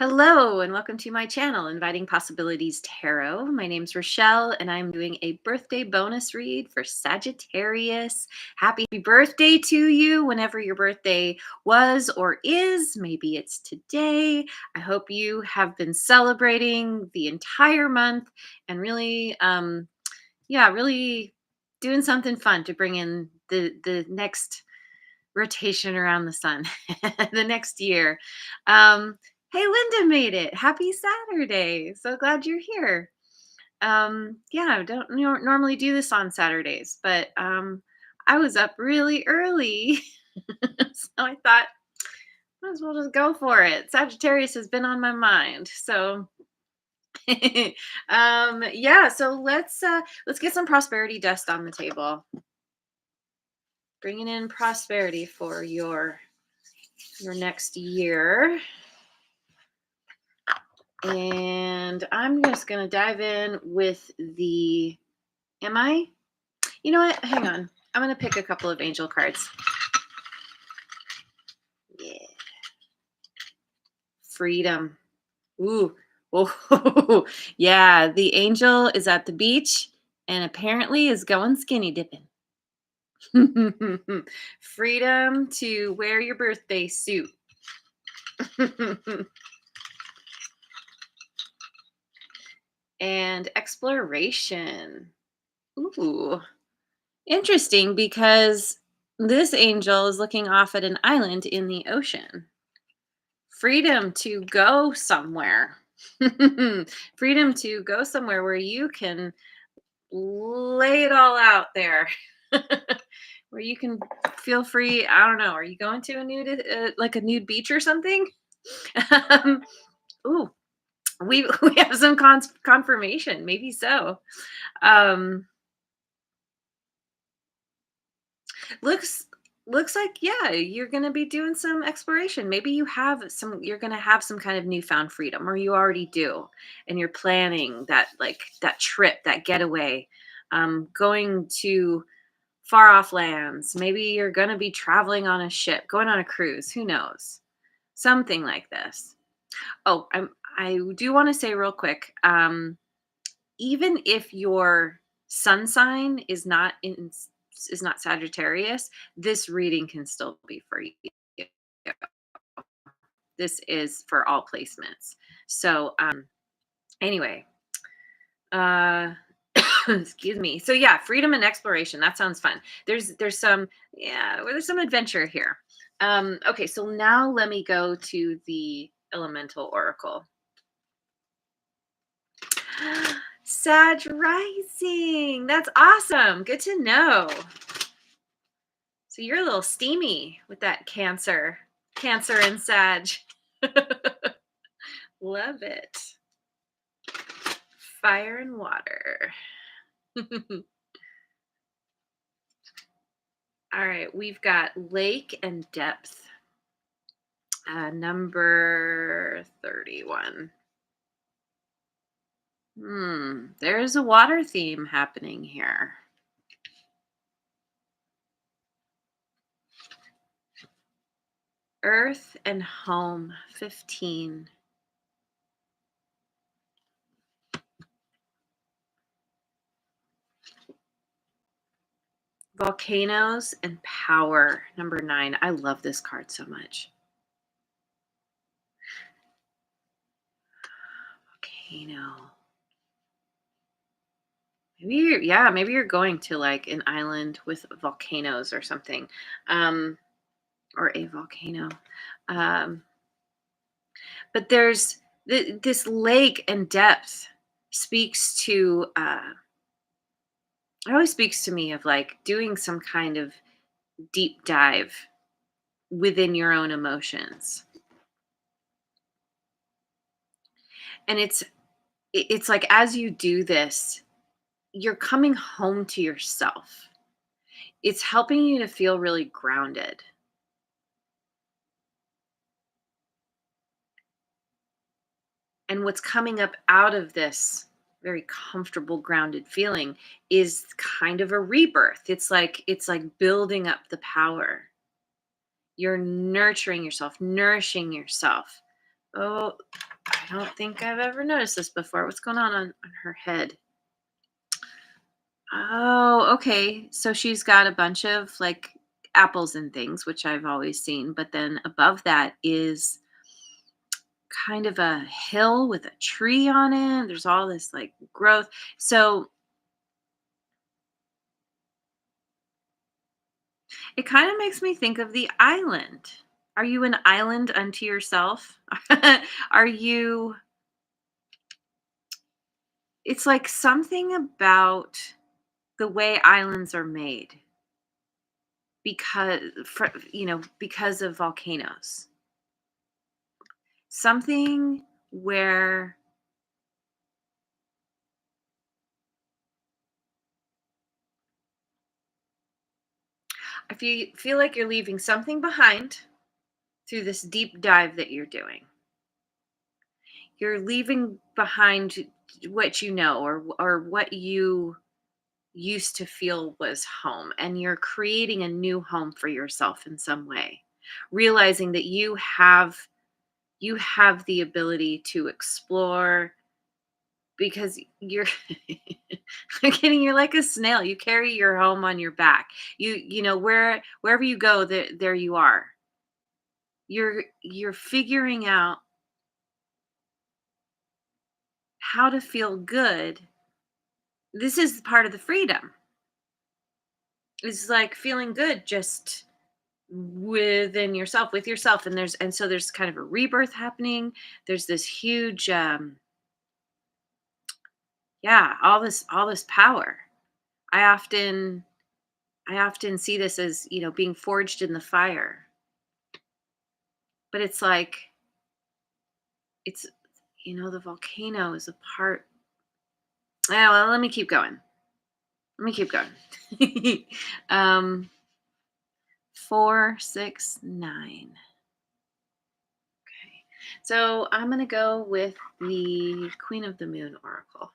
Hello, and welcome to my channel, Inviting Possibilities Tarot. My name's Rochelle, and I'm doing a birthday bonus read for Sagittarius. Happy birthday to you, whenever your birthday was or is. Maybe it's today. I hope you have been celebrating the entire month and really, really doing something fun to bring in the next rotation around the sun, the next year. Um, hey, Linda made it. Happy Saturday. So glad you're here. Yeah, I don't normally do this on Saturdays, but I was up really early. So I thought, might as well just go for it. Sagittarius has been on my mind. So yeah, so let's get some prosperity dust on the table. Bringing in prosperity for your next year. And I'm just going to dive in with the, you know what? Hang on. I'm going to pick a couple of angel cards. Yeah. Freedom. Ooh. Oh, yeah. The angel is at the beach and apparently is going skinny dipping. Freedom to wear your birthday suit. And exploration. Ooh. Interesting, because this angel is looking off at an island in the ocean. Freedom to go somewhere. Freedom to go somewhere where you can lay it all out there. Where you can feel free. I don't know. Are you going to a nude, like a nude beach or something? um, ooh, we have some confirmation. Maybe so. Looks like, yeah, you're going to be doing some exploration. Maybe you're going to have some kind of newfound freedom, or you already do, and you're planning that trip, that getaway, going to far off lands. Maybe you're going to be traveling on a ship, going on a cruise, who knows, something like this. Oh, I do want to say real quick, even if your sun sign is not Sagittarius, this reading can still be for you. This is for all placements. So anyway, uh excuse me. So yeah, freedom and exploration. That sounds fun. There's some, there's some adventure here. Okay, so now let me go to the elemental oracle. Sag rising. That's awesome. Good to know. So you're a little steamy with that Cancer and Sag. Love it. Fire and water. All right, we've got lake and depth. Number 31. There's a water theme happening here. Earth and home, 15. Volcanoes and power, number 9. I love this card so much. Volcano. Maybe you're going to like an island with volcanoes or something, or a volcano. But there's this lake and depth speaks to, it always speaks to me of like doing some kind of deep dive within your own emotions. And it's like, as you do this, you're coming home to yourself. It's helping you to feel really grounded. And what's coming up out of this very comfortable, grounded feeling is kind of a rebirth. It's like building up the power. You're nurturing yourself, nourishing yourself Oh, I don't think I've ever noticed this before. What's going on her head? Oh, okay. So she's got a bunch of like apples and things, which I've always seen. But then above that is kind of a hill with a tree on it. There's all this like growth. So it kind of makes me think of the island. Are you an island unto yourself? Are you, it's like something about the way islands are made because of volcanoes. Something where if you feel like you're leaving something behind through this deep dive that you're doing, you're leaving behind what you know or what you used to feel was home, and you're creating a new home for yourself in some way, realizing that you have the ability to explore because you're I'm kidding, you're like a snail. You carry your home on your back. Wherever you go, there you are. You're figuring out how to feel good. This is part of the freedom. It's like feeling good just within yourself, with yourself. And so there's kind of a rebirth happening. There's this huge yeah, all this power. I often I often see this as, being forged in the fire. But it's like it's the volcano is a part. Yeah, well, let me keep going. Let me keep going. um 4, 6, 9. Okay. So I'm gonna go with the Queen of the Moon Oracle.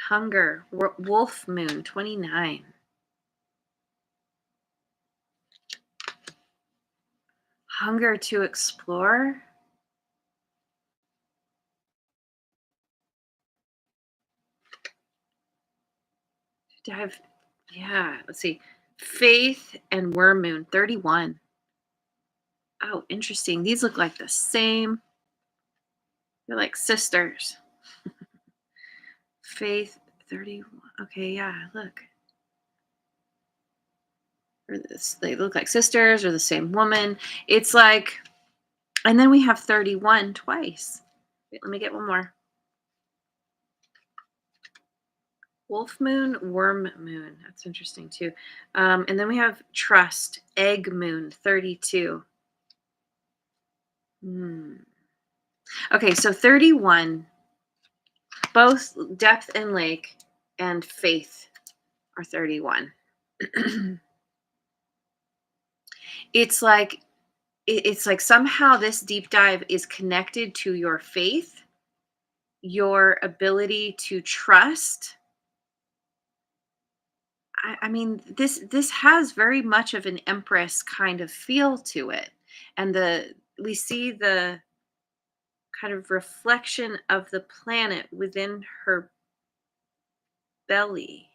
Hunger, Wolf Moon 29. Hunger to explore. Dive. Yeah, let's see. Faith and Worm Moon 31. Oh, interesting. These look like the same. They're like sisters. Faith 31. Okay, yeah, look. They look like sisters or the same woman. It's like, and then we have 31 twice. Wait, let me get one more. Wolf Moon, Worm Moon. That's interesting too. And then we have Trust, Egg Moon 32. Hmm. Okay, so 31, both Depth and Lake and Faith are 31. it's like it's like somehow this deep dive is connected to your faith, your ability to trust. I mean, this has very much of an empress kind of feel to it, and we see the kind of reflection of the planet within her belly.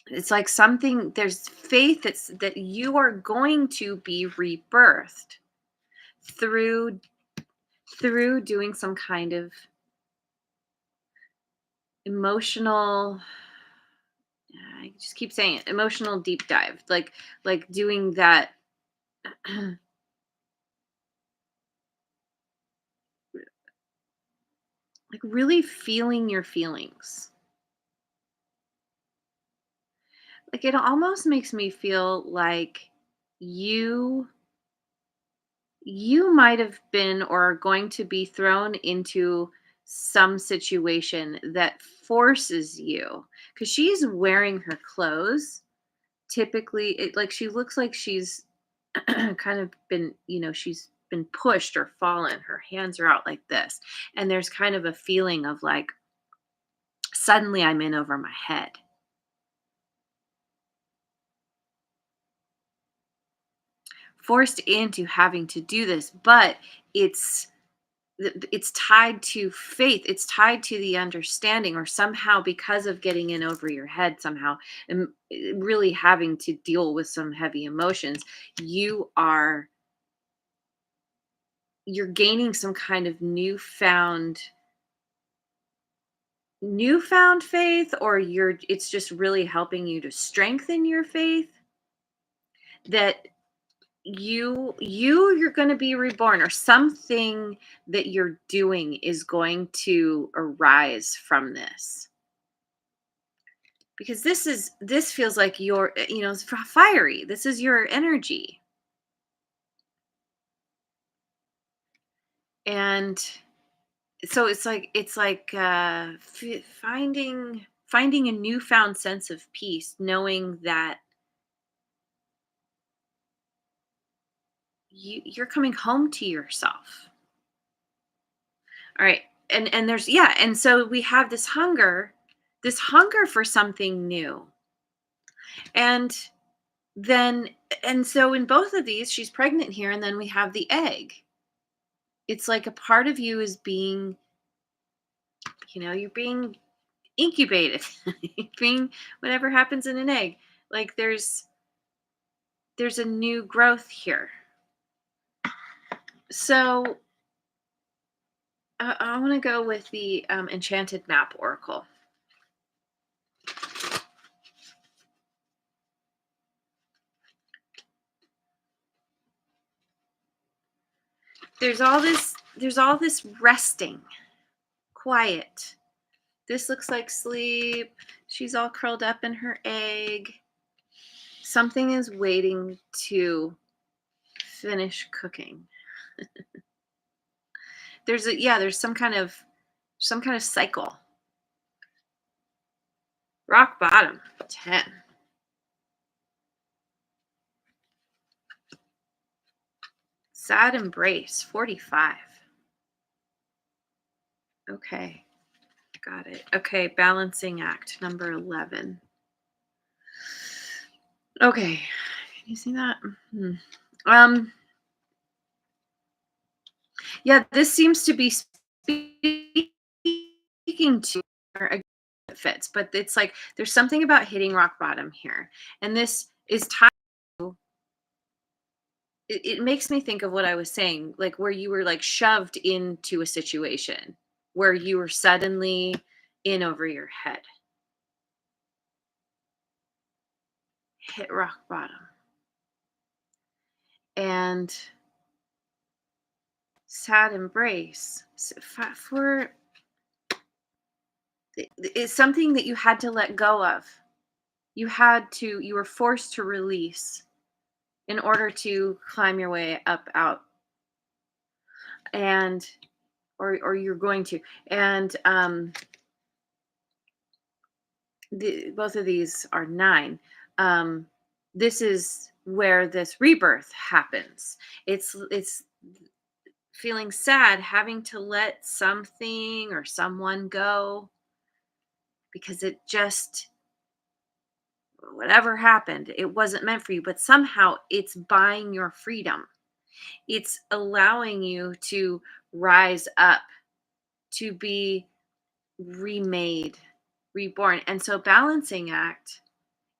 It's like something, there's faith that you are going to be rebirthed through doing some kind of emotional, I just keep saying it, emotional deep dive, like doing that. Like really feeling your feelings. Like it almost makes me feel like you you might have been or are going to be thrown into some situation that forces you, because she's wearing her clothes. Typically, it like she looks like she's kind of been, she's been pushed or fallen. Her hands are out like this. And there's kind of a feeling of like, suddenly I'm in over my head. Forced into having to do this, but it's it's tied to faith. It's tied to the understanding, or somehow because of getting in over your head, somehow, and really having to deal with some heavy emotions, you are you're gaining some kind of newfound faith, or it's just really helping you to strengthen your faith that you're going to be reborn, or something that you're doing is going to arise from this, because this feels like it's fiery. This is your energy. And so it's like finding a newfound sense of peace, knowing that you're coming home to yourself. All right. And there's, yeah, and so we have this hunger for something new. And then and so in both of these, she's pregnant here, and then we have the egg. It's like a part of you is being, you're being incubated. Being whatever happens in an egg. Like there's a new growth here. So I want to go with the Enchanted Map Oracle. There's all this resting, quiet. This looks like sleep. She's all curled up in her egg. Something is waiting to finish cooking. There's some kind of cycle. Rock bottom, 10. Sad embrace, 45. Okay, got it. Okay, balancing act, number 11. Okay, can you see that? Mhm. Yeah, this seems to be speaking to her. It fits, but it's like there's something about hitting rock bottom here, and this is tied to. It makes me think of what I was saying, like where you were like shoved into a situation where you were suddenly in over your head, hit rock bottom, and sad embrace for it's something that you had to let go of. You were forced to release in order to climb your way up out, and or you're going to. And both of these are 9. um this is where this rebirth happens. It's feeling sad, having to let something or someone go, because it just, whatever happened, it wasn't meant for you, but somehow it's buying your freedom. It's allowing you to rise up, to be remade, reborn. And so balancing act,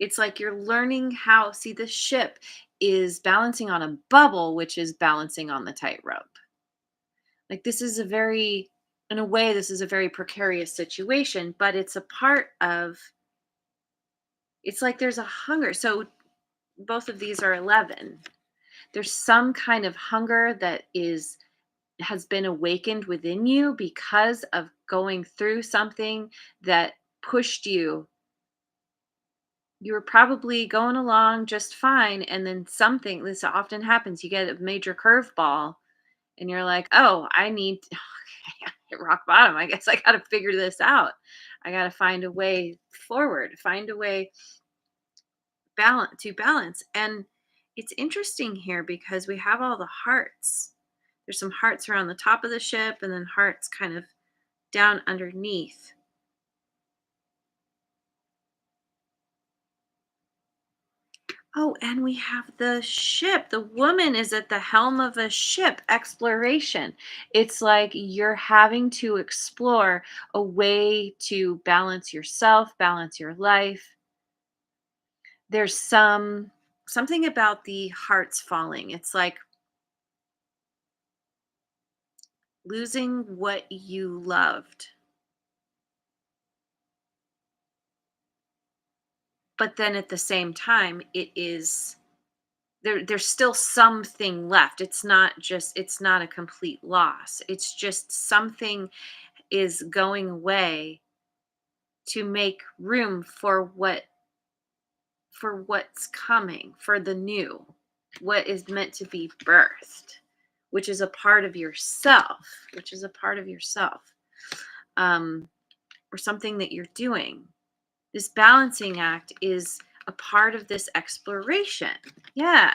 it's like you're learning how, see, the ship is balancing on a bubble, which is balancing on the tightrope. Like this is a very, in a way, this is a very precarious situation, but it's a part of, it's like there's a hunger. So both of these are 11. There's some kind of hunger that has been awakened within you because of going through something that pushed you. You were probably going along just fine, and then something, this often happens, you get a major curveball, and you're like, oh, I need hit rock bottom. I guess I got to figure this out. I got to find a way forward, find a way balance. And it's interesting here because we have all the hearts. There's some hearts around the top of the ship and then hearts kind of down underneath. Oh, and we have the ship. The woman is at the helm of a ship, exploration. It's like you're having to explore a way to balance yourself, balance your life. There's something about the hearts falling. It's like losing what you loved. But then at the same time, it is there's still something left. It's not a complete loss. It's just something is going away to make room for what's coming, for the new, what is meant to be birthed, which is a part of yourself, which is a part of yourself, um, or something that you're doing. This balancing act is a part of this exploration. Yeah,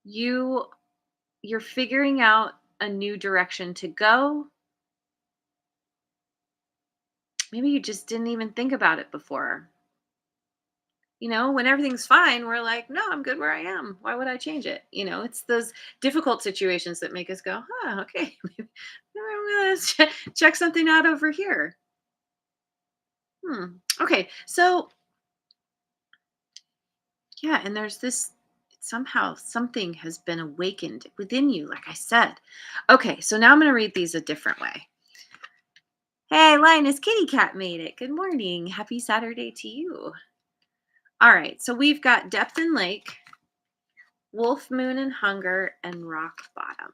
you you're figuring out a new direction to go. Maybe you just didn't even think about it before. When everything's fine, we're like, no, I'm good where I am. Why would I change it? It's those difficult situations that make us go, okay, maybe I'm going to check something out over here. Okay. So, yeah. And there's this somehow something has been awakened within you, like I said. Okay. So now I'm going to read these a different way. Hey, Linus Kitty Cat made it. Good morning. Happy Saturday to you. All right. So we've got depth and lake, wolf, moon, and hunger, and rock bottom.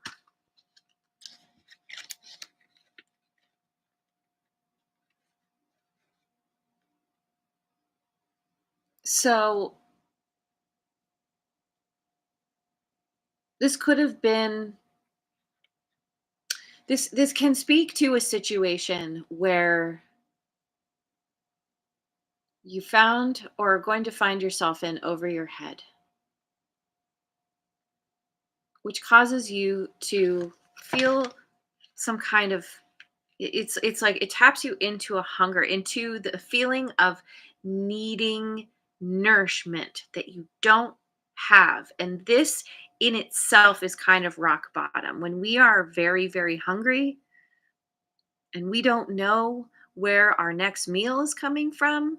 So this could have been this can speak to a situation where you found or are going to find yourself in over your head, which causes you to feel some kind of it's like it taps you into a hunger, into the feeling of needing nourishment that you don't have. And this in itself is kind of rock bottom. When we are very, very hungry and we don't know where our next meal is coming from,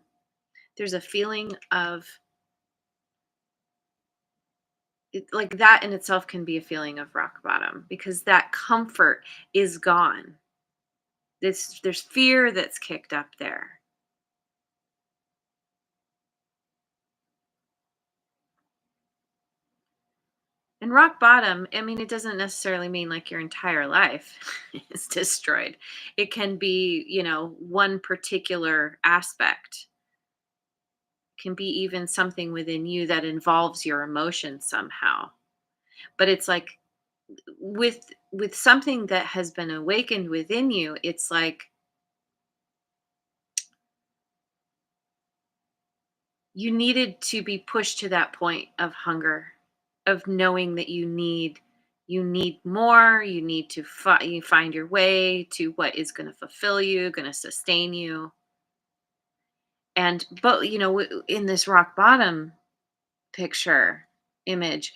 there's a feeling of like that in itself can be a feeling of rock bottom because that comfort is gone. There's fear that's kicked up there. And rock bottom, I mean, it doesn't necessarily mean like your entire life is destroyed. It can be, one particular aspect. Can be even something within you that involves your emotions somehow. But it's like with something that has been awakened within you, it's like you needed to be pushed to that point of hunger, of knowing that you need more, you need to you find your way to what is going to fulfill you, going to sustain you. And but in this rock bottom picture image,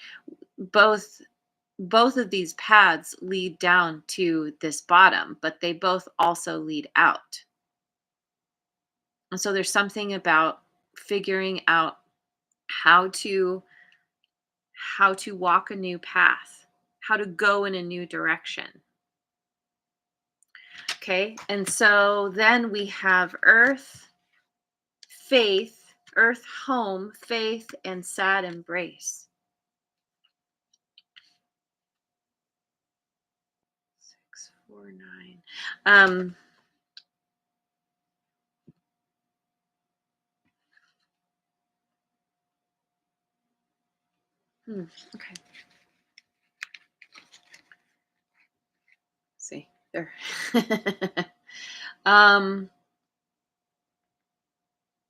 both both of these paths lead down to this bottom, but they both also lead out. And so there's something about figuring out how to walk a new path, how to go in a new direction. Okay? And so then we have earth, faith, earth home, faith, and sad embrace. 649. Okay. See there. um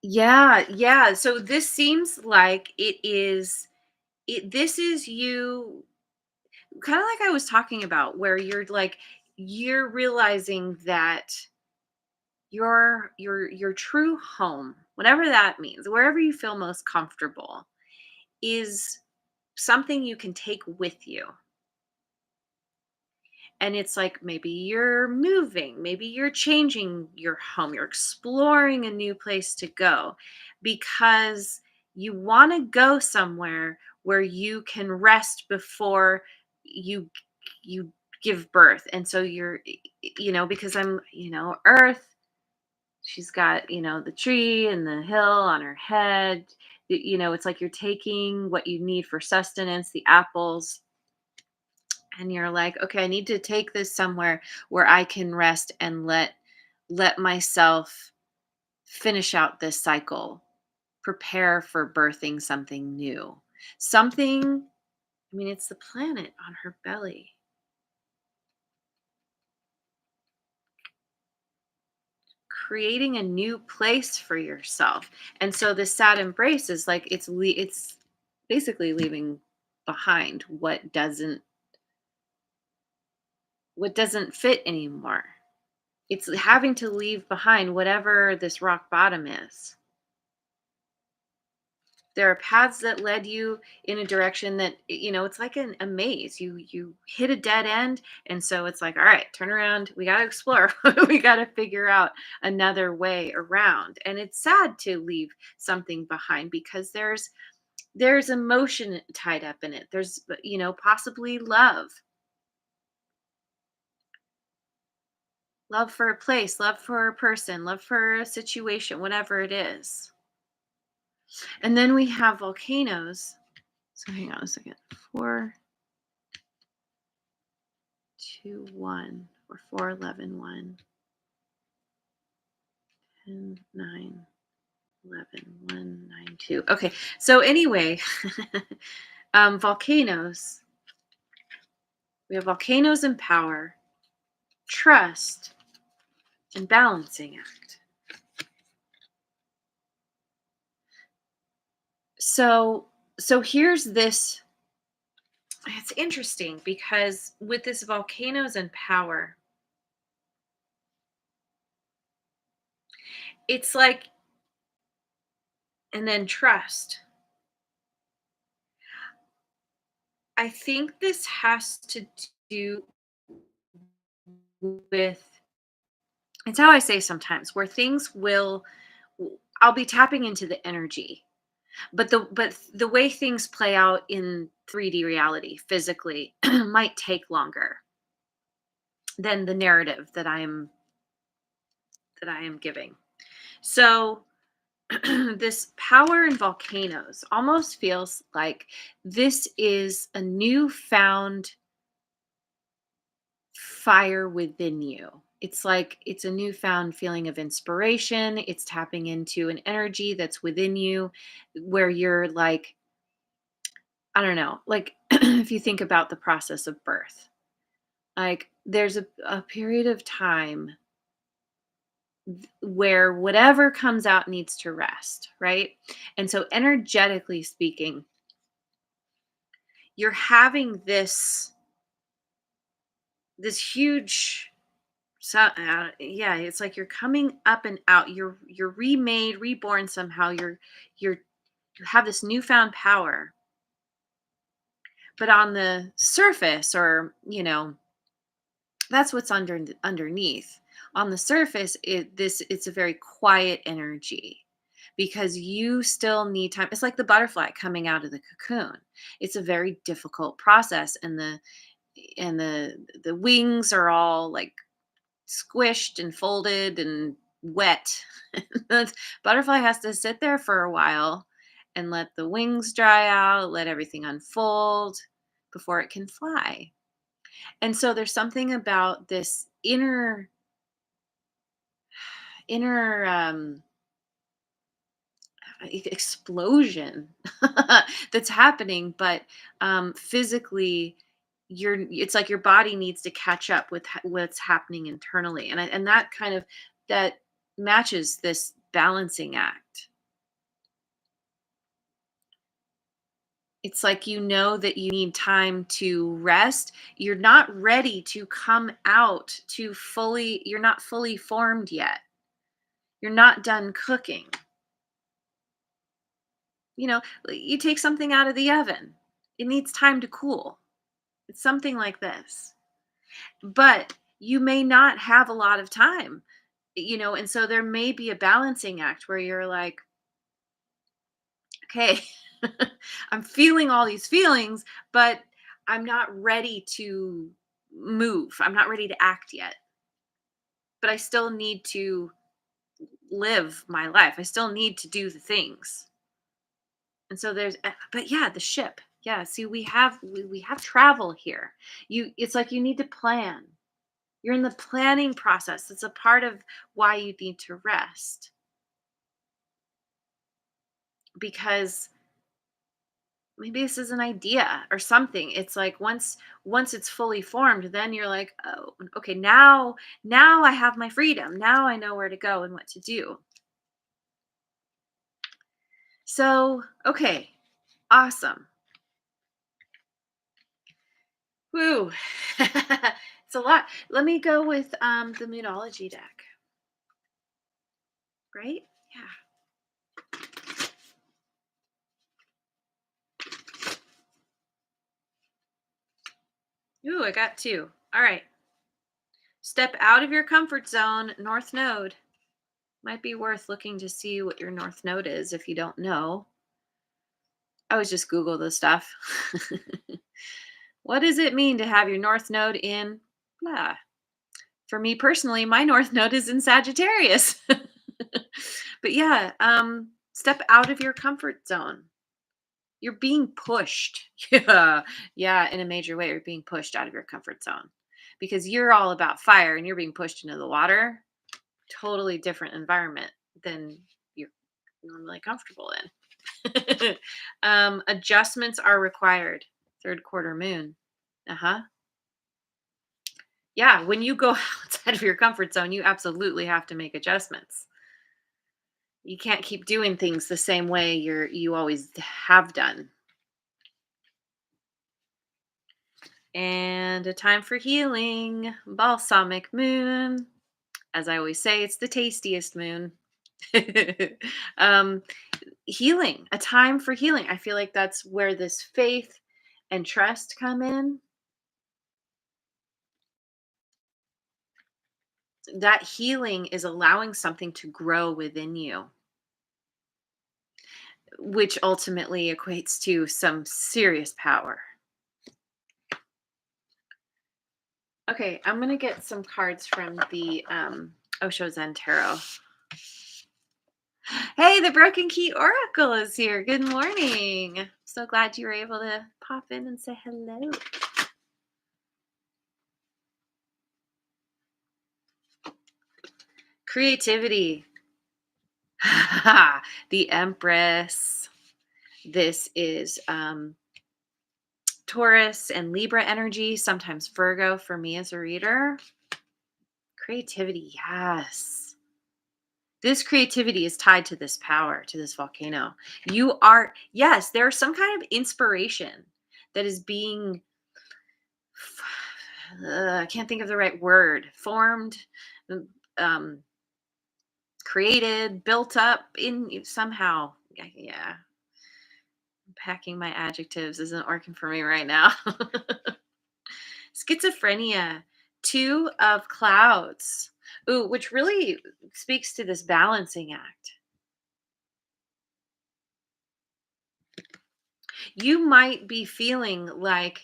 yeah, so this seems like this is you kind of like I was talking about, where you're realizing that your true home, whatever that means, wherever you feel most comfortable, is something you can take with you. And it's like maybe you're moving, maybe you're changing your home, you're exploring a new place to go because you want to go somewhere where you can rest before you you give birth. And so because Earth, she's got, the tree and the hill on her head. It's like you're taking what you need for sustenance, the apples, and you're like, okay, I need to take this somewhere where I can rest and let myself finish out this cycle, prepare for birthing something new. Something, I mean, it's the planet on her belly, creating a new place for yourself. And so this sad embrace is like it's basically leaving behind what doesn't fit anymore. It's having to leave behind whatever this rock bottom is. There are paths that led you in a direction that, it's like a maze. You hit a dead end, and so it's like, all right, turn around. We got to explore. We got to figure out another way around. And it's sad to leave something behind because there's emotion tied up in it. There's possibly love for a place, love for a person, love for a situation, whatever it is. And then we have volcanoes. So hang on a second. 4, 2, 1, or 4, 11, 1, 10, 9, 11, 1, 9, 2. Okay. So anyway, volcanoes. We have volcanoes in power, trust, and balancing act. So here's this. It's interesting because with this volcanoes and power, it's like, and then trust. I think this has to do with, it's how I say sometimes, where things I'll be tapping into the energy, but the way things play out in 3D reality physically might take longer than the narrative that I am giving. So this power in volcanoes almost feels like this is a newfound fire within you. It's like it's a newfound feeling of inspiration. It's tapping into an energy that's within you where you're like, I don't know, like if you think about the process of birth, like there's a period of time where whatever comes out needs to rest, right? And so, energetically speaking, you're having this huge, so yeah, it's like you're coming up and out. You're remade, reborn somehow. You have this newfound power, but on the surface, or that's what's underneath. On the surface, it's a very quiet energy because you still need time. It's like the butterfly coming out of the cocoon. It's a very difficult process, and the wings are all like squished and folded and wet. The butterfly has to sit there for a while and let the wings dry out, let everything unfold before it can fly. And so there's something about this inner explosion that's happening, but physically it's like your body needs to catch up with what's happening internally, and that kind of that matches this balancing act. It's like you know that you need time to rest. You're not ready to come out to fully, you're not fully formed yet. You're not done cooking. You know, you take something out of the oven, it needs time to cool. It's something like this. But you may not have a lot of time, and so there may be a balancing act where you're like, okay, I'm feeling all these feelings, but I'm not ready to move. I'm not ready to act yet, but I still need to live my life. I still need to do the things. And so but yeah, the ship. Yeah, see, we have travel here. It's like you need to plan. You're in the planning process. It's a part of why you need to rest, because maybe this is an idea or something. It's like once it's fully formed, then you're like, oh, okay, now I have my freedom. Now I know where to go and what to do. So, okay, awesome. Woo. It's a lot. Let me go with the Moonology deck, right? Yeah. Ooh, I got two. All right. Step out of your comfort zone, North Node. Might be worth looking to see what your North Node is if you don't know. I always just Google this stuff. What does it mean to have your North Node in blah? For me personally, my North Node is in Sagittarius. But yeah, step out of your comfort zone. You're being pushed. Yeah. Yeah, in a major way, you're being pushed out of your comfort zone because you're all about fire and you're being pushed into the water. Totally different environment than you're normally comfortable in. Adjustments are required. Third quarter moon. Uh-huh. Yeah, when you go outside of your comfort zone, you absolutely have to make adjustments. You can't keep doing things the same way you always have done. And a time for healing. Balsamic moon. As I always say, it's the tastiest moon. um, Healing, a time for healing. I feel like that's where this faith and trust come in. That healing is allowing something to grow within you, which ultimately equates to some serious power. Okay, I'm gonna get some cards from the Osho Zen Tarot. Hey, the Broken Key Oracle is here. Good morning. So glad you were able to pop in and say hello. Creativity. The Empress. This is Taurus and Libra energy, sometimes Virgo for me as a reader. Creativity, yes. This creativity is tied to this power, to this volcano. Yes, there's some kind of inspiration that is being, I can't think of the right word, formed, um, created, built up in somehow. Yeah. Packing my adjectives isn't working for me right now. Schizophrenia, two of clouds. Ooh, which really speaks to this balancing act. You might be feeling like,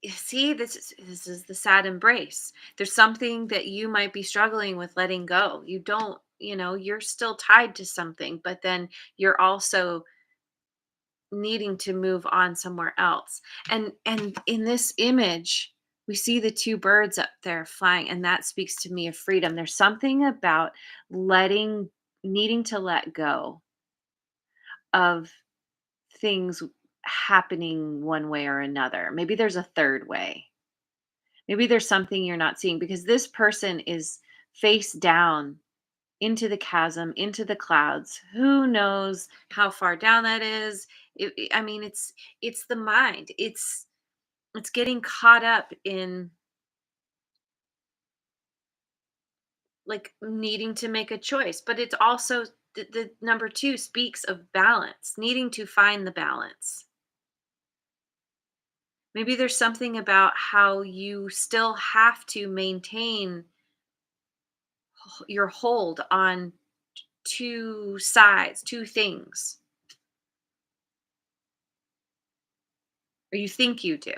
see, this is the sad embrace. There's something that you might be struggling with letting go. You don't, you're still tied to something, but then you're also needing to move on somewhere else. And in this image, we see the two birds up there flying, and that speaks to me of freedom. There's something about letting needing to let go of things happening one way or another. Maybe there's a third way. Maybe there's something you're not seeing because this person is face down into the chasm, into the clouds. Who knows how far down that is? I mean, it's the mind. It's getting caught up in like needing to make a choice, but it's also the number two speaks of balance, needing to find the balance. Maybe there's something about how you still have to maintain your hold on two sides, two things, or you think you do.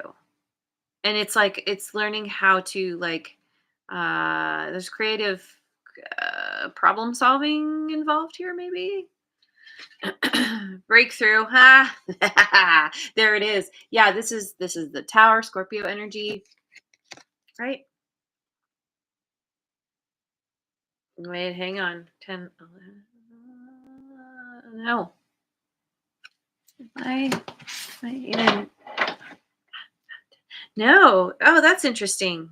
And it's like it's learning how to like there's creative problem solving involved here maybe. Breakthrough. Ha. There it is. Yeah, this is the Tower, Scorpio energy, right? Wait, hang on. 10, 11. No. I even no. Oh, that's interesting.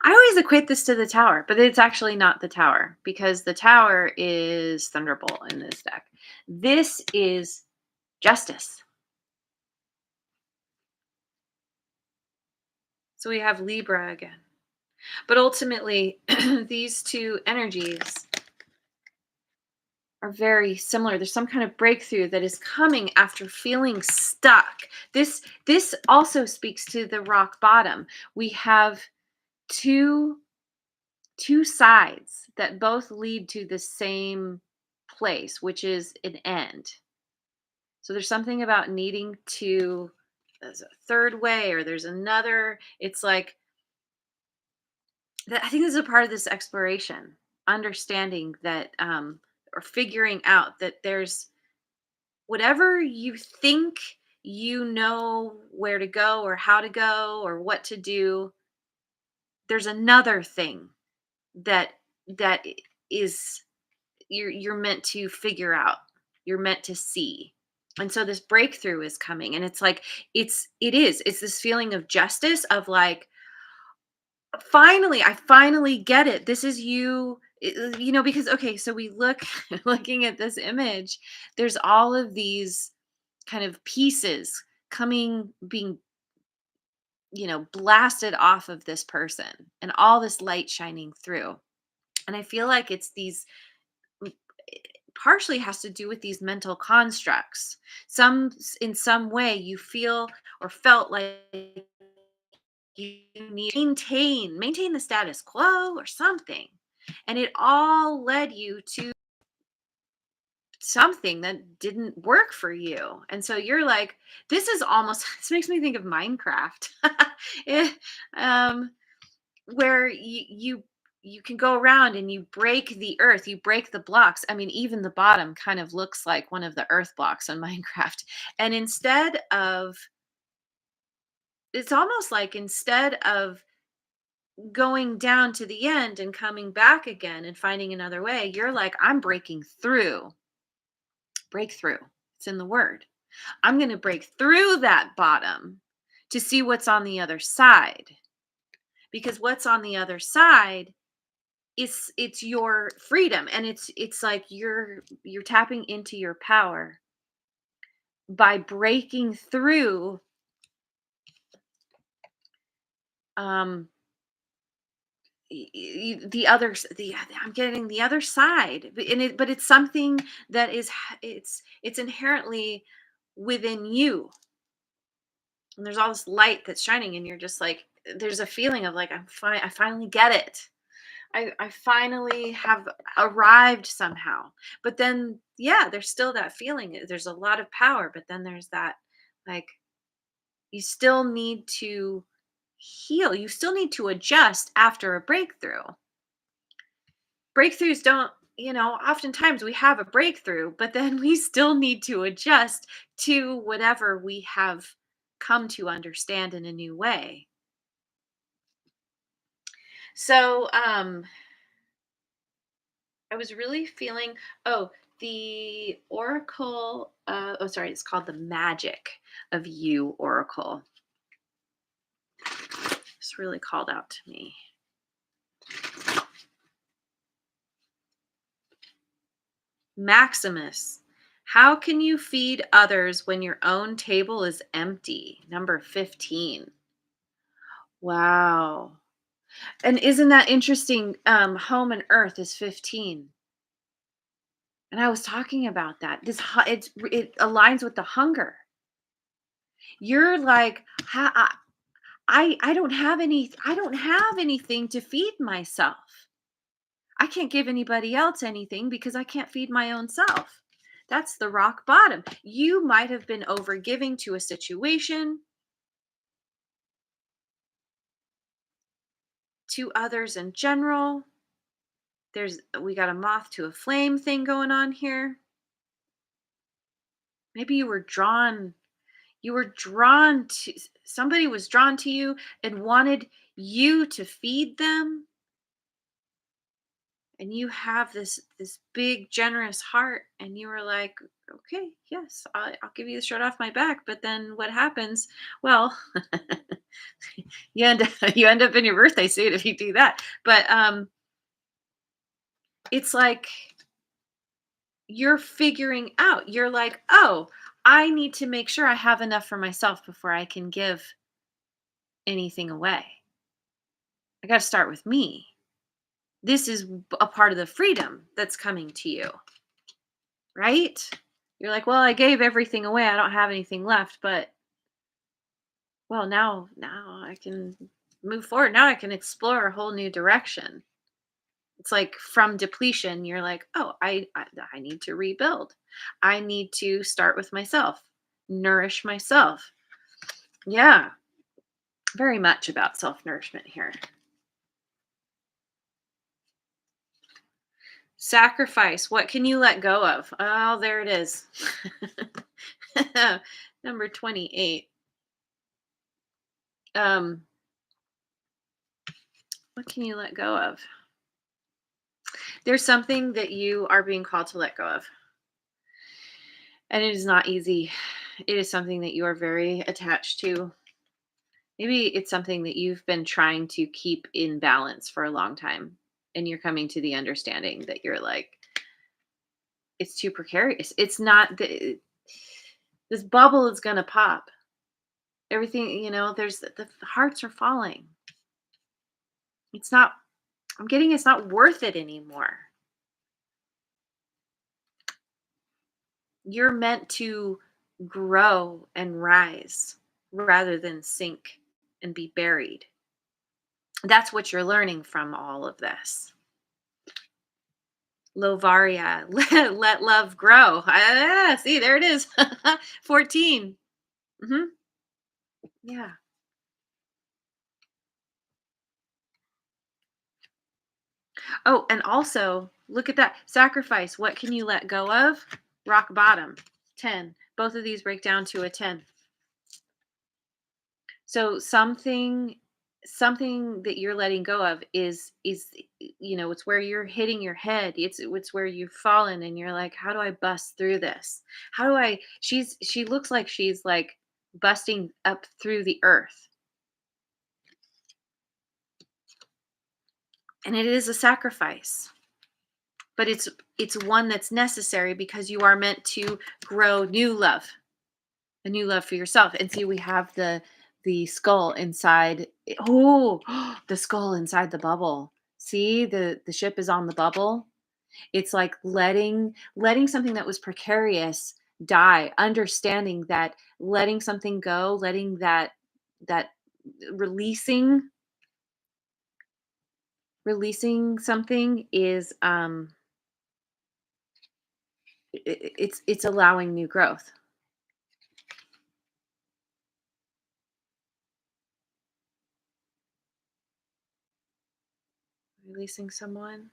I always equate this to the Tower, but it's actually not the Tower because the Tower is Thunderbolt in this deck. This is Justice. So we have Libra again. But ultimately, these two energies are very similar. There's some kind of breakthrough that is coming after feeling stuck. This also speaks to the rock bottom. We have two two sides that both lead to the same place, which is an end. So there's something about needing to there's a third way or there's another. It's like I think this is a part of this exploration, understanding that or figuring out that there's whatever you think you know where to go or how to go or what to do, there's another thing that that is you're meant to figure out. You're meant to see. And so this breakthrough is coming and it's like it's this feeling of justice of like finally, I finally get it. This is you, because okay, so we look looking at this image, there's all of these kind of pieces coming, being, blasted off of this person and all this light shining through. And I feel like it's these partially has to do with these mental constructs. In some way you feel or felt like you need to maintain the status quo or something, and it all led you to something that didn't work for you, and so you're like, this is almost this makes me think of Minecraft. Eh, um where you can go around and you break the earth, you break the blocks. I mean, even the bottom kind of looks like one of the earth blocks in Minecraft. And it's almost like instead of going down to the end and coming back again and finding another way, you're like, I'm breaking through. Breakthrough. It's in the word. I'm going to break through that bottom to see what's on the other side. Because what's on the other side it's your freedom, and it's like you're tapping into your power by breaking through um the others the I'm getting the other side, but it's something that is it's inherently within you, and there's all this light that's shining and you're just like there's a feeling of like I'm fine, I finally get it. I finally have arrived somehow. But then, yeah, there's still that feeling. There's a lot of power, but then there's that, like, you still need to heal. You still need to adjust after a breakthrough. Breakthroughs don't, oftentimes we have a breakthrough, but then we still need to adjust to whatever we have come to understand in a new way. So, I was really feeling the oracle sorry, it's called the Magic of You oracle. It's really called out to me. Maximus, how can you feed others when your own table is empty? Number 15. Wow. And isn't that interesting? Home and earth is 15. And I was talking about that. It aligns with the hunger. You're like, I don't have anything to feed myself. I can't give anybody else anything because I can't feed my own self. That's the rock bottom. You might have been overgiving to a situation, to others in general. We got a moth to a flame thing going on here. Maybe you were drawn to somebody was drawn to you and wanted you to feed them, and you have this big generous heart, and you were like, okay, yes, I'll give you the shirt off my back. But then what happens? Well, you end up in your birthday suit if you do that. But it's like you're figuring out, you're like, oh, I need to make sure I have enough for myself before I can give anything away. I got to start with me. This is a part of the freedom that's coming to you, right? You're like, well, I gave everything away. I don't have anything left, but well, now I can move forward. Now I can explore a whole new direction. It's like from depletion, you're like, oh, I need to rebuild. I need to start with myself, nourish myself. Yeah, very much about self-nourishment here. Sacrifice. What can you let go of? Oh, there it is. Number 28. Um, what can you let go of? There's something that you are being called to let go of. And it is not easy. It is something that you are very attached to. Maybe it's something that you've been trying to keep in balance for a long time. And you're coming to the understanding that you're like, it's too precarious. It's not this bubble is going to pop. Everything, there's the hearts are falling. It's not, I'm getting it's not worth it anymore. You're meant to grow and rise rather than sink and be buried. That's what you're learning from all of this. Lovaria, let love grow. See, there it is. 14. Hmm. Yeah. Oh, and also look at that sacrifice. What can you let go of? Rock bottom. 10. Both of these break down to a 10. So something that you're letting go of is it's where you're hitting your head. It's where you've fallen and you're like, how do I bust through this? How do I she looks like she's like busting up through the earth. And it is a sacrifice. But it's one that's necessary because you are meant to grow new love, a new love for yourself. And see, we have the skull inside. Oh, the skull inside the bubble. See, the ship is on the bubble. It's like letting something that was precarious die, understanding that letting something go, letting that releasing releasing something is it's allowing new growth. Releasing someone.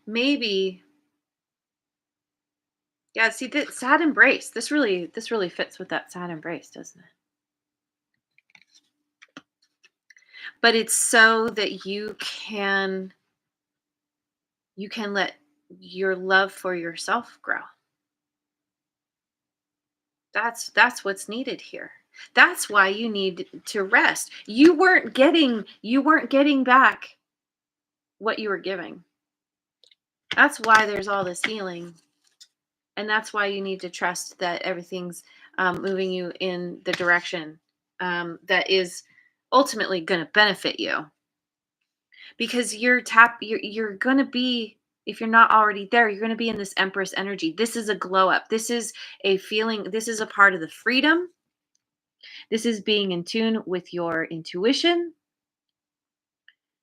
Maybe, yeah, see that sad embrace. This really fits with that sad embrace, doesn't it? But it's so that you can let your love for yourself grow. That's what's needed here. That's why you need to rest. You weren't getting back what you were giving. That's why there's all this healing. And that's why you need to trust that everything's moving you in the direction that is ultimately going to benefit you. Because you're going to be, if you're not already there, you're going to be in this Empress energy. This is a glow up. This is a feeling. This is a part of the freedom. This is being in tune with your intuition,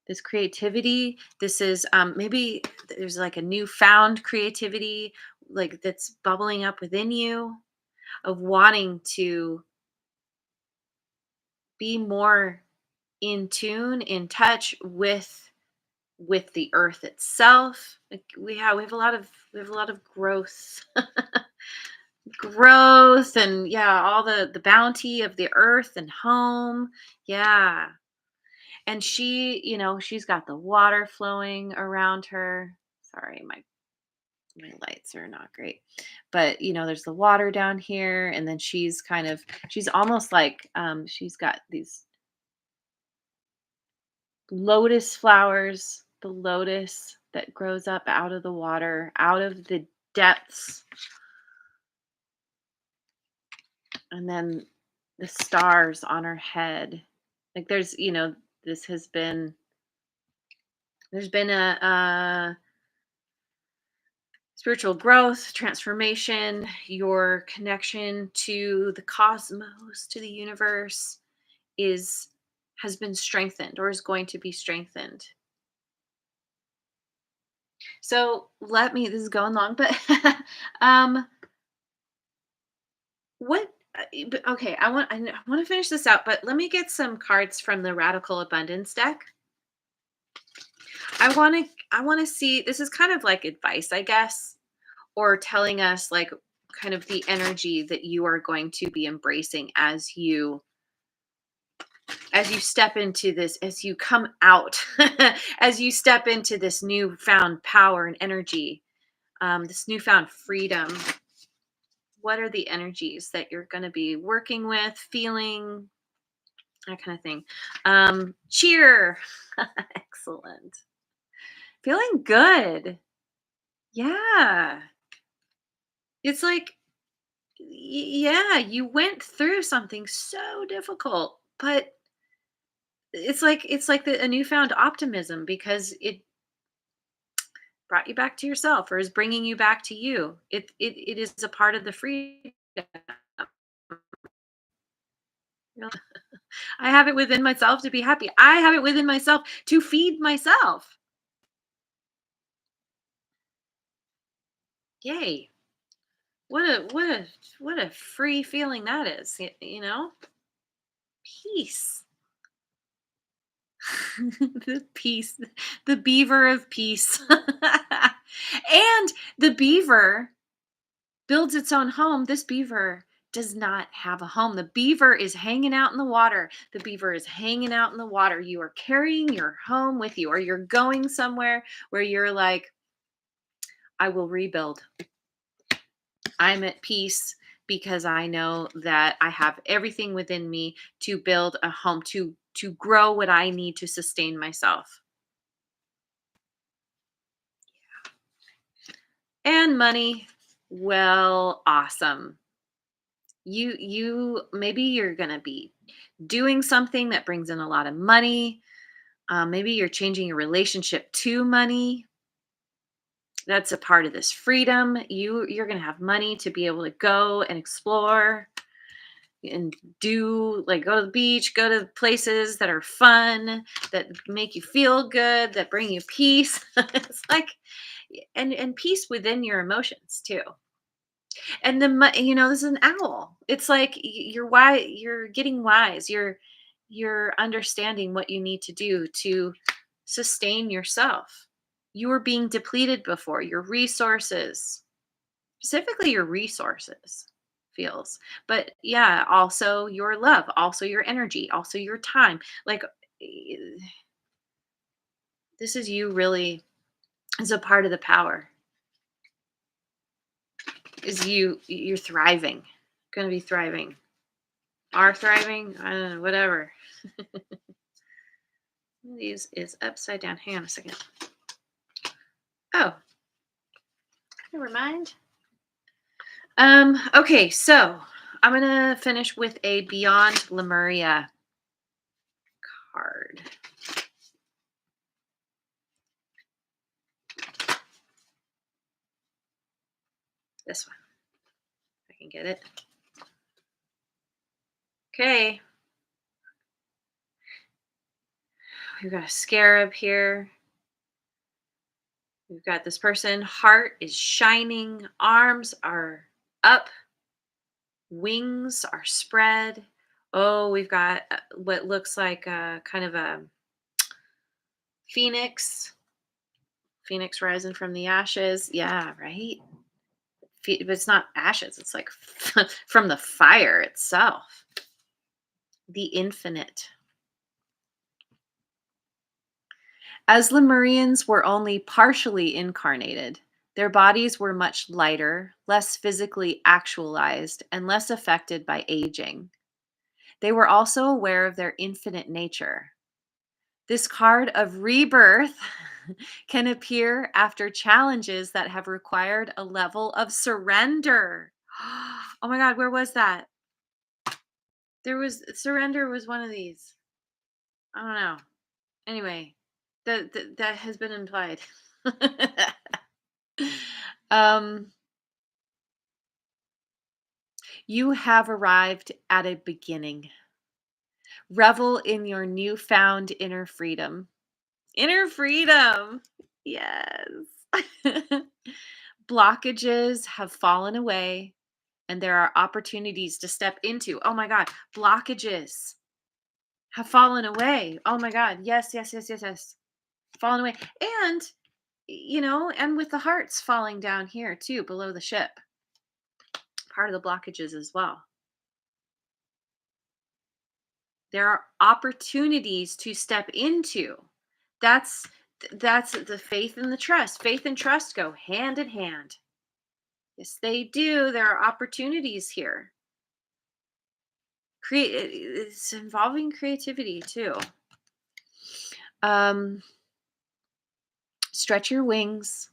this creativity. This is maybe there's like a newfound creativity, like that's bubbling up within you, of wanting to be more in tune, in touch with the earth itself. Like we have a lot of growth, growth, and yeah, all the bounty of the earth and home. Yeah. And she, she's got the water flowing around her. Sorry, my lights are not great. But there's the water down here, and then she's almost like she's got these lotus flowers, the lotus that grows up out of the water, out of the depths, and then the stars on her head. Like this has been there's been a spiritual growth, transformation, your connection to the cosmos, to the universe is has been strengthened or is going to be strengthened. So this is going long, but um what okay, I want to finish this out, but let me get some cards from the Radical Abundance deck. I want to see, this is kind of like advice, I guess, or telling us like kind of the energy that you are going to be embracing as you step into this, as you come out, as you step into this newfound power and energy, this newfound freedom. What are the energies that you're going to be working with, feeling, that kind of thing? Cheer. Excellent. Feeling good. Yeah. It's like, yeah, you went through something so difficult, but it's like a newfound optimism because it brought you back to yourself, or is bringing you back to you. It is a part of the freedom. I have it within myself to be happy. I have it within myself to feed myself. Yay. What a free feeling that is, Peace. The peace, the beaver of peace. And the beaver builds its own home. This beaver does not have a home. The beaver is hanging out in the water. The beaver is hanging out in the water. You are carrying your home with you, or you're going somewhere where you're like, I will rebuild. I'm at peace because I know that I have everything within me to build a home, to grow what I need to sustain myself. And money, well, awesome. You maybe you're going to be doing something that brings in a lot of money. Maybe you're changing your relationship to money. That's a part of this freedom. You're going to have money to be able to go and explore and do, like, go to the beach, go to places that are fun, that make you feel good, that bring you peace. It's like, and peace within your emotions too. And this is an owl. It's like you're you're getting wise. You're understanding what you need to do to sustain yourself. You were being depleted before. Your resources, specifically your resources, feels. But yeah, also your love, also your energy, also your time. Like, eh, this is you really as a part of the power. Is you're thriving. Going to be thriving. Are thriving, I don't know, whatever. One of these is upside down. Hang on a second. Oh, never mind. Okay, so I'm gonna finish with a Beyond Lemuria card. This one, if I can get it. Okay. We've got a scarab here. We've got this person. Heart is shining. Arms are up. Wings are spread. Oh, we've got what looks like a kind of a phoenix. Phoenix rising from the ashes. Yeah, right? But it's not ashes. It's like from the fire itself. The infinite. As Lemurians were only partially incarnated, their bodies were much lighter, less physically actualized, and less affected by aging. They were also aware of their infinite nature. This card of rebirth can appear after challenges that have required a level of surrender. Oh my God, where was that? Surrender was one of these. I don't know. Anyway, that has been implied. um, you have arrived at a beginning. Revel in your newfound inner freedom. Inner freedom. Yes. Blockages have fallen away and there are opportunities to step into. Oh my God. Blockages have fallen away. Oh my God. Yes, yes, yes, yes, yes. Fallen away. And, and with the hearts falling down here too, below the ship, part of the blockages as well. There are opportunities to step into. That's that's the faith and the trust. Faith and trust go hand in hand. Yes, they do. There are opportunities here. It's involving creativity too. Um, Stretch your wings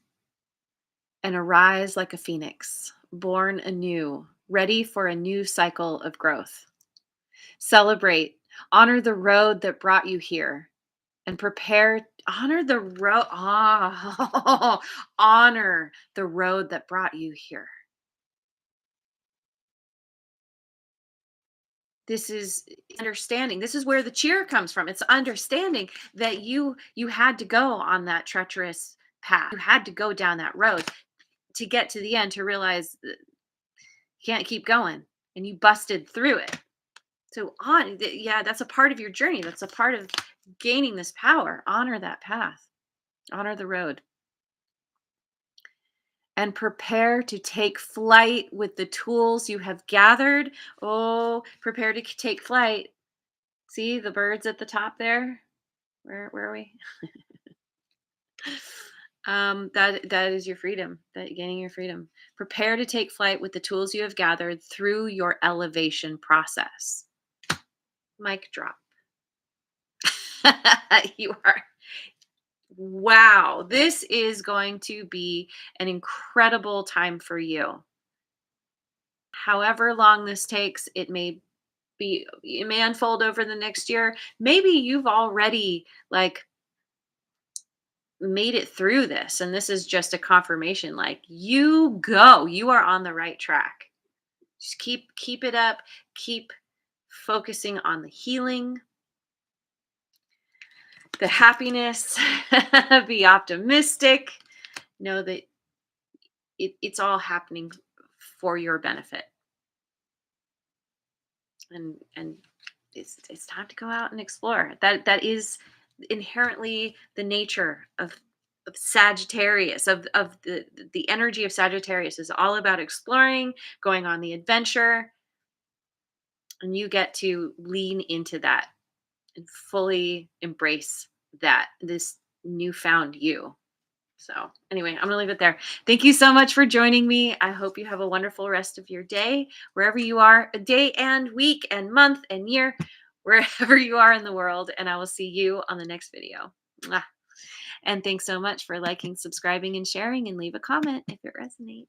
and arise like a phoenix, born anew, ready for a new cycle of growth. Celebrate, honor the road that brought you here, and honor the road. Honor the road that brought you here. This is understanding. This is where the cheer comes from. It's understanding that you had to go on that treacherous path. You had to go down that road to get to the end, to realize that you can't keep going, and you busted through it. So that's a part of your journey. That's a part of gaining this power. Honor that path. Honor the road. And prepare to take flight with the tools you have gathered. Oh, prepare to take flight. See the birds at the top there? Where are we? That is your freedom. That gaining your freedom. Prepare to take flight with the tools you have gathered through your elevation process. Mic drop. You are. Wow, this is going to be an incredible time for you. However long this takes, it may unfold over the next year. Maybe you've already made it through this and this is just a confirmation, you are on the right track. Just keep it up. Keep focusing on the healing, the happiness. Be optimistic. Know that it's all happening for your benefit. And it's time to go out and explore. That is inherently the nature of Sagittarius, of the energy of Sagittarius is all about exploring, going on the adventure, and you get to lean into that and fully embrace this newfound you. So anyway, I'm going to leave it there. Thank you so much for joining me. I hope you have a wonderful rest of your day, wherever you are, a day and week and month and year, wherever you are in the world, and I will see you on the next video. Mwah. And thanks so much for liking, subscribing, and sharing, and leave a comment if it resonates.